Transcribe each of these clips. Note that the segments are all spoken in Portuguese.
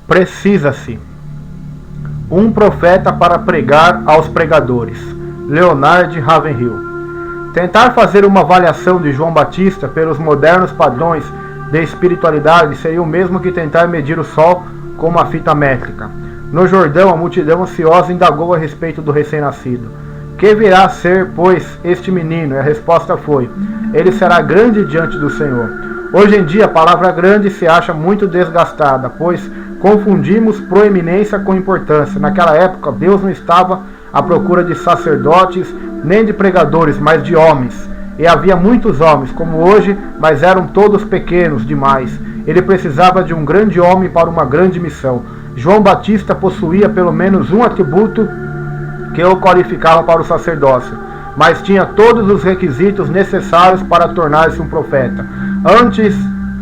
Precisa-se um profeta para pregar aos pregadores. Leonard Ravenhill. Tentar fazer uma avaliação de João Batista pelos modernos padrões de espiritualidade seria o mesmo que tentar medir o sol com uma fita métrica. No Jordão, a multidão ansiosa indagou a respeito do recém-nascido. Que virá a ser, pois, este menino? E a resposta foi: ele será grande diante do Senhor. Hoje em dia, a palavra grande se acha muito desgastada, pois confundimos proeminência com importância. Naquela época, Deus não estava à procura de sacerdotes, nem de pregadores, mas de homens. E havia muitos homens, como hoje, mas eram todos pequenos demais. Ele precisava de um grande homem para uma grande missão. João Batista possuía pelo menos um atributo que o qualificava para o sacerdócio, mas tinha todos os requisitos necessários para tornar-se um profeta. Antes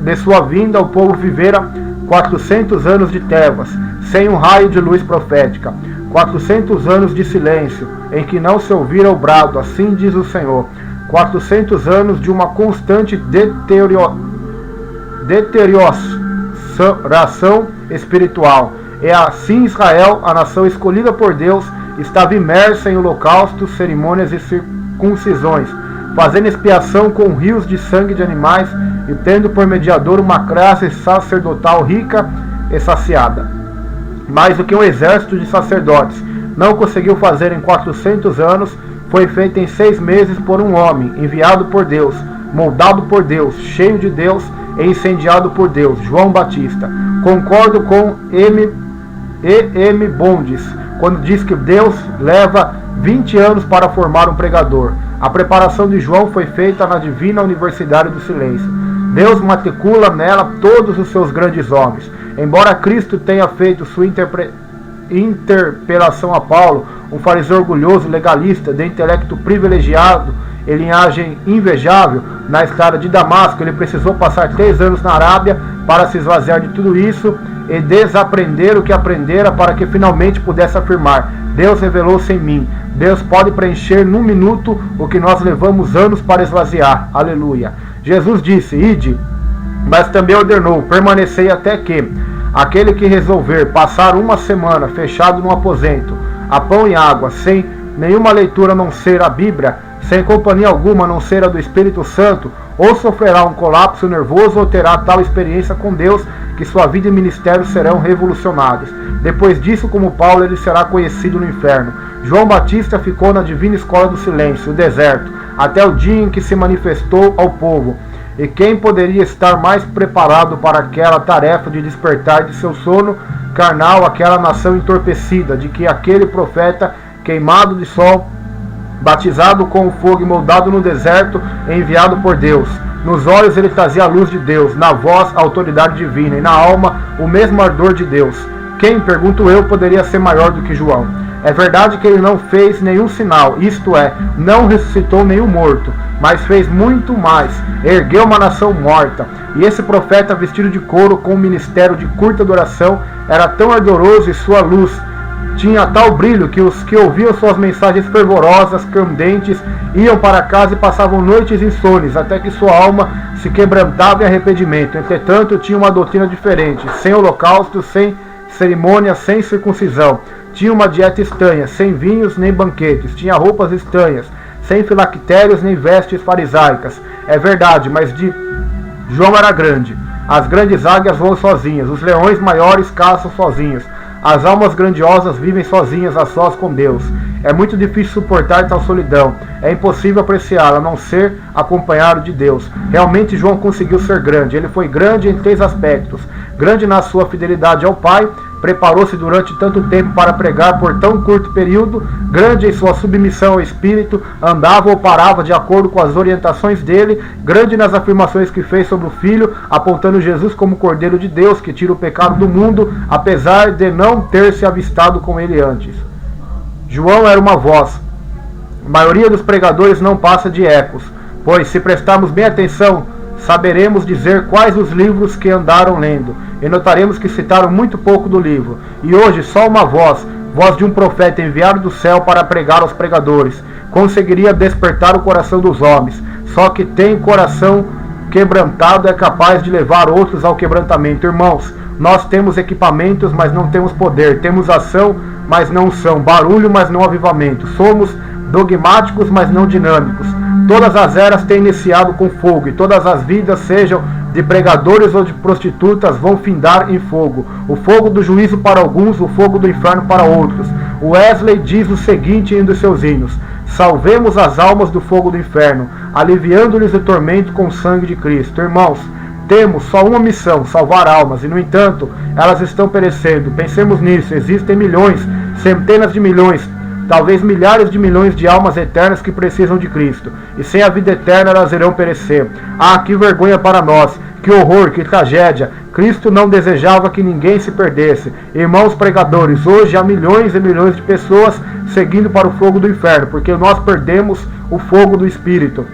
de sua vinda, o povo vivera 400 anos de trevas, sem um raio de luz profética. 400 anos de silêncio, em que não se ouvira o brado, assim diz o Senhor. 400 anos de uma constante deterioração espiritual. E assim Israel, a nação escolhida por Deus, estava imersa em holocaustos, cerimônias e circuncisões, fazendo expiação com rios de sangue de animais e tendo por mediador uma classe sacerdotal rica e saciada. Mais do que um exército de sacerdotes não conseguiu fazer em 400 anos, foi feito em 6 meses por um homem, enviado por Deus, moldado por Deus, cheio de Deus e incendiado por Deus, João Batista. Concordo com E.M. Bondes, quando diz que Deus leva 20 anos para formar um pregador. A preparação de João foi feita na Divina Universidade do Silêncio. Deus matricula nela todos os seus grandes homens. Embora Cristo tenha feito sua interpelação a Paulo, um fariseu orgulhoso, legalista, de intelecto privilegiado e linhagem invejável, na estrada de Damasco, ele precisou passar 3 anos na Arábia para se esvaziar de tudo isso e desaprender o que aprendera, para que finalmente pudesse afirmar: Deus revelou-se em mim. Deus pode preencher num minuto o que nós levamos anos para esvaziar. Aleluia. Jesus disse: ide, mas também ordenou: permanecei até que aquele que resolver passar uma semana fechado num aposento, a pão e água, sem nenhuma leitura a não ser a Bíblia, sem companhia alguma a não ser a do Espírito Santo, ou sofrerá um colapso nervoso ou terá tal experiência com Deus que sua vida e ministério serão revolucionados. Depois disso, como Paulo, ele será conhecido no inferno. João Batista ficou na divina escola do silêncio, o deserto, até o dia em que se manifestou ao povo. E quem poderia estar mais preparado para aquela tarefa de despertar de seu sono carnal aquela nação entorpecida, de que aquele profeta queimado de sol, batizado com o fogo e moldado no deserto, enviado por Deus. Nos olhos ele trazia a luz de Deus, na voz a autoridade divina, e na alma o mesmo ardor de Deus. Quem, pergunto eu, poderia ser maior do que João? É verdade que ele não fez nenhum sinal, isto é, não ressuscitou nenhum morto, mas fez muito mais, ergueu uma nação morta. E esse profeta vestido de couro, com um ministério de curta duração, era tão ardoroso e sua luz tinha tal brilho que os que ouviam suas mensagens fervorosas, candentes, iam para casa e passavam noites insones, até que sua alma se quebrantava em arrependimento. Entretanto, tinha uma doutrina diferente, sem holocausto, sem cerimônia, sem circuncisão. Tinha uma dieta estranha, sem vinhos nem banquetes. Tinha roupas estranhas, sem filactérios nem vestes farisaicas. É verdade, mas de João era grande. As grandes águias voam sozinhas, os leões maiores caçam sozinhos. As almas grandiosas vivem sozinhas, a sós com Deus. É muito difícil suportar tal solidão. É impossível apreciá-la, a não ser acompanhado de Deus. Realmente João conseguiu ser grande. Ele foi grande em 3 aspectos. Grande na sua fidelidade ao Pai, preparou-se durante tanto tempo para pregar por tão curto período, grande em sua submissão ao Espírito, andava ou parava de acordo com as orientações dele, grande nas afirmações que fez sobre o Filho, apontando Jesus como Cordeiro de Deus, que tira o pecado do mundo, apesar de não ter se avistado com ele antes. João era uma voz. A maioria dos pregadores não passa de ecos, pois se prestarmos bem atenção, saberemos dizer quais os livros que andaram lendo, e notaremos que citaram muito pouco do livro. E hoje só uma voz, voz de um profeta enviado do céu para pregar aos pregadores, conseguiria despertar o coração dos homens. Só que tem coração quebrantado é capaz de levar outros ao quebrantamento. Irmãos, nós temos equipamentos, mas não temos poder. Temos ação, mas não unção. Barulho, mas não avivamento. Somos dogmáticos, mas não dinâmicos. Todas as eras têm iniciado com fogo, e todas as vidas, sejam de pregadores ou de prostitutas, vão findar em fogo. O fogo do juízo para alguns, o fogo do inferno para outros. Wesley diz o seguinte em um dos seus hinos: salvemos as almas do fogo do inferno, aliviando-lhes o tormento com o sangue de Cristo. Irmãos, temos só uma missão: salvar almas, e no entanto, elas estão perecendo. Pensemos nisso, existem milhões, centenas de milhões, talvez milhares de milhões de almas eternas que precisam de Cristo, e sem a vida eterna elas irão perecer. Ah, que vergonha para nós, que horror, que tragédia! Cristo não desejava que ninguém se perdesse. Irmãos pregadores, hoje há milhões e milhões de pessoas seguindo para o fogo do inferno, porque nós perdemos o fogo do Espírito.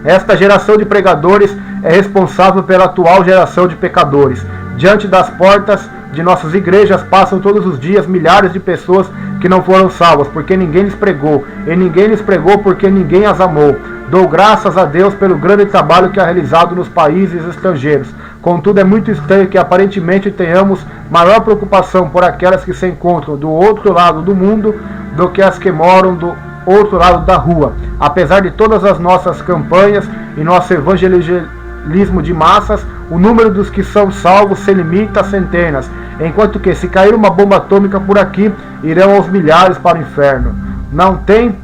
Esta geração de pregadores é responsável pela atual geração de pecadores. Diante das portas de nossas igrejas passam todos os dias milhares de pessoas que não foram salvas, porque ninguém lhes pregou, e ninguém lhes pregou porque ninguém as amou. Dou graças a Deus pelo grande trabalho que é realizado nos países estrangeiros. Contudo, é muito estranho que aparentemente tenhamos maior preocupação por aquelas que se encontram do outro lado do mundo do que as que moram do outro lado da rua. Apesar de todas as nossas campanhas e nosso evangelismo de massas, o número dos que são salvos se limita a centenas, enquanto que, se cair uma bomba atômica por aqui, irão aos milhares para o inferno. Não tem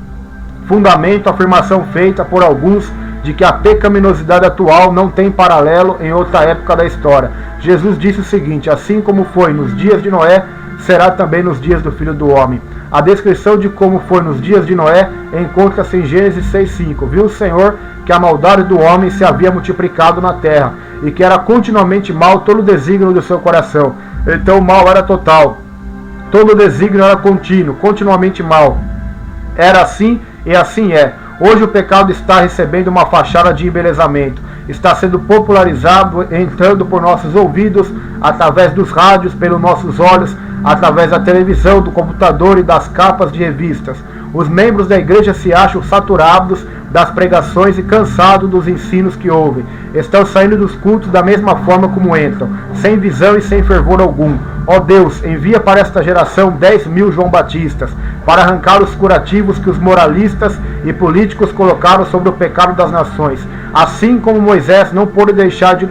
fundamento a afirmação feita por alguns de que a pecaminosidade atual não tem paralelo em outra época da história. Jesus disse o seguinte: assim como foi nos dias de Noé, será também nos dias do Filho do Homem. A descrição de como foi nos dias de Noé encontra-se em Gênesis 6:5. Viu o Senhor que a maldade do homem se havia multiplicado na terra, e que era continuamente mal todo o desígnio do seu coração. Então o mal era total, todo o desígnio era contínuo, continuamente mal. Era assim e assim é. Hoje o pecado está recebendo uma fachada de embelezamento, está sendo popularizado, entrando por nossos ouvidos, através dos rádios, pelos nossos olhos, através da televisão, do computador e das capas de revistas. Os membros da igreja se acham saturados das pregações e cansados dos ensinos que ouvem. Estão saindo dos cultos da mesma forma como entram, sem visão e sem fervor algum. Ó Deus, envia para esta geração 10.000 João Batistas, para arrancar os curativos que os moralistas e políticos colocaram sobre o pecado das nações. Assim como Moisés não pôde deixar de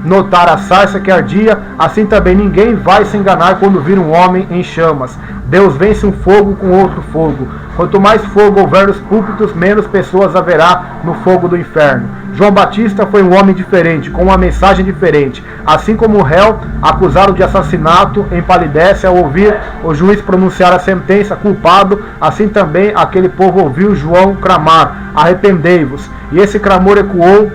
notar a sarça que ardia, assim também ninguém vai se enganar quando vir um homem em chamas. Deus vence um fogo com outro fogo. Quanto mais fogo houver nos púlpitos, menos pessoas haverá no fogo do inferno. João Batista foi um homem diferente, com uma mensagem diferente. Assim como o réu, acusado de assassinato, empalidece ao ouvir o juiz pronunciar a sentença, culpado, assim também aquele povo ouviu João clamar: arrependei-vos. E esse clamor ecoou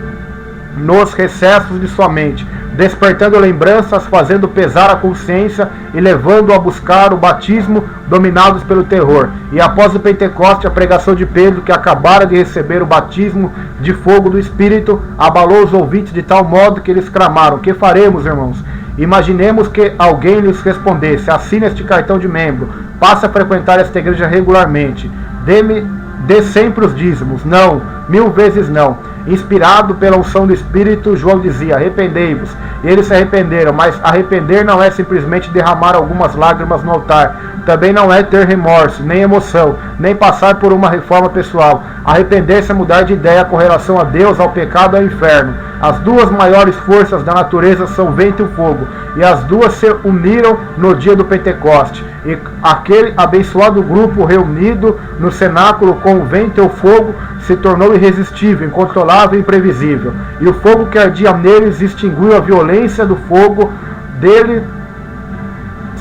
nos recessos de sua mente, despertando lembranças, fazendo pesar a consciência e levando-o a buscar o batismo, dominados pelo terror. E após o Pentecoste, a pregação de Pedro, que acabara de receber o batismo de fogo do Espírito, abalou os ouvintes de tal modo que eles clamaram: que faremos, irmãos? Imaginemos que alguém lhes respondesse: assine este cartão de membro, passe a frequentar esta igreja regularmente, dê sempre os dízimos. Não, 1000 vezes não. Inspirado pela unção do Espírito, João dizia: arrependei-vos. E eles se arrependeram, mas arrepender não é simplesmente derramar algumas lágrimas no altar. Também não é ter remorso, nem emoção, nem passar por uma reforma pessoal. Arrepender-se é mudar de ideia com relação a Deus, ao pecado e ao inferno. As duas maiores forças da natureza são o vento e o fogo, e as duas se uniram no dia do Pentecoste. E aquele abençoado grupo reunido no cenáculo com o vento e o fogo se tornou irresistível, incontrolável e imprevisível. E o fogo que ardia neles extinguiu a violência do fogo. Dele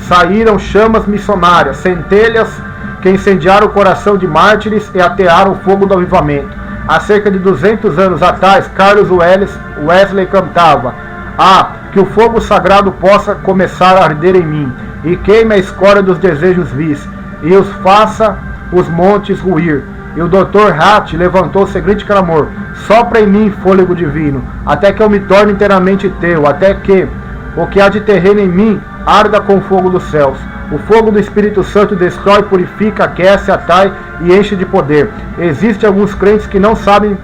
saíram chamas missionárias, centelhas que incendiaram o coração de mártires e atearam o fogo do avivamento. Há cerca de 200 anos atrás, Carlos Wesley cantava: que o fogo sagrado possa começar a arder em mim, e queime a escória dos desejos vis, e os faça os montes ruir. E o Dr. Hatt levantou o seguinte clamor: sopra em mim fôlego divino, até que eu me torne inteiramente teu, até que o que há de terreno em mim arda com o fogo dos céus. O fogo do Espírito Santo destrói, purifica, aquece, atrai e enche de poder. Existem alguns crentes que não sabem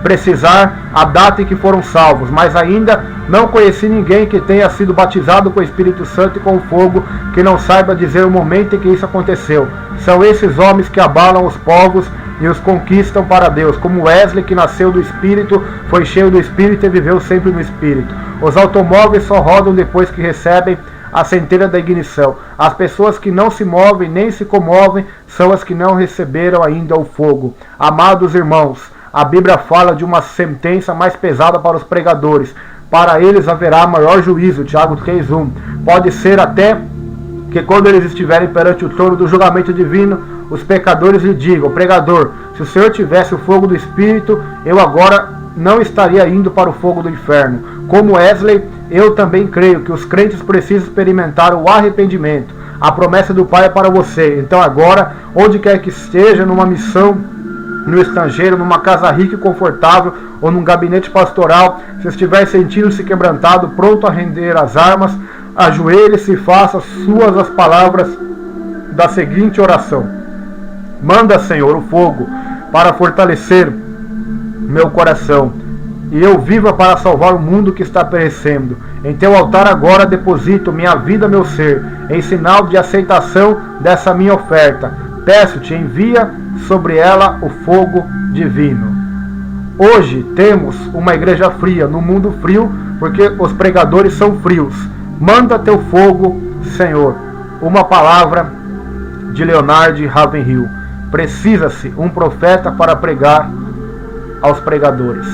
precisar a data em que foram salvos, mas ainda não conheci ninguém que tenha sido batizado com o Espírito Santo e com fogo, que não saiba dizer o momento em que isso aconteceu. São esses homens que abalam os povos e os conquistam para Deus, como Wesley, que nasceu do Espírito, foi cheio do Espírito e viveu sempre no Espírito. Os automóveis só rodam depois que recebem a centelha da ignição. As pessoas que não se movem nem se comovem são as que não receberam ainda o fogo. Amados irmãos, a Bíblia fala de uma sentença mais pesada para os pregadores. Para eles haverá maior juízo, Tiago 3:1. Pode ser até que quando eles estiverem perante o trono do julgamento divino, os pecadores lhe digam: pregador, se o Senhor tivesse o fogo do Espírito, eu agora não estaria indo para o fogo do inferno. Como Wesley, eu também creio que os crentes precisam experimentar o arrependimento. A promessa do Pai é para você. Então agora, onde quer que esteja, numa missão no estrangeiro, numa casa rica e confortável, ou num gabinete pastoral, se estiver sentindo-se quebrantado, pronto a render as armas, ajoelhe-se e faça suas as palavras da seguinte oração: manda, Senhor, o fogo para fortalecer meu coração, e eu viva para salvar o mundo que está perecendo. Em teu altar agora deposito minha vida, meu ser, em sinal de aceitação dessa minha oferta. Peço-te, envia sobre ela o fogo divino. Hoje temos uma igreja fria, no mundo frio, porque os pregadores são frios. Manda teu fogo, Senhor. Uma palavra de Leonard Ravenhill. Precisa-se um profeta para pregar aos pregadores.